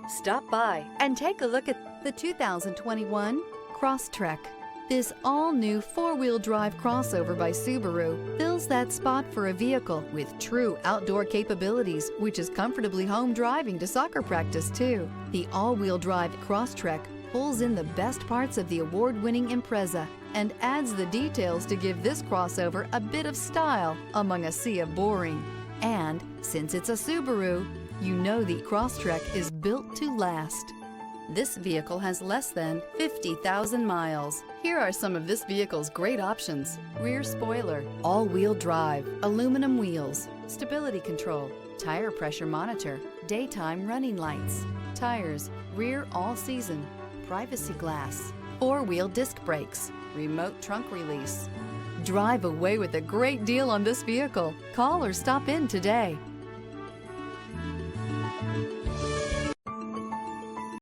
Stop by and take a look at the 2021 Crosstrek. This all-new four-wheel drive crossover by Subaru fills that spot for a vehicle with true outdoor capabilities, which is comfortably home driving to soccer practice too. The all-wheel drive Crosstrek pulls in the best parts of the award-winning Impreza and adds the details to give this crossover a bit of style among a sea of boring. And since it's a Subaru, you know the Crosstrek is built to last. This vehicle has less than 50,000 miles. Here are some of this vehicle's great options: rear spoiler, all-wheel drive, aluminum wheels, stability control, tire pressure monitor, daytime running lights, tires, rear all-season, privacy glass, four-wheel disc brakes, remote trunk release. Drive away with a great deal on this vehicle. Call or stop in today.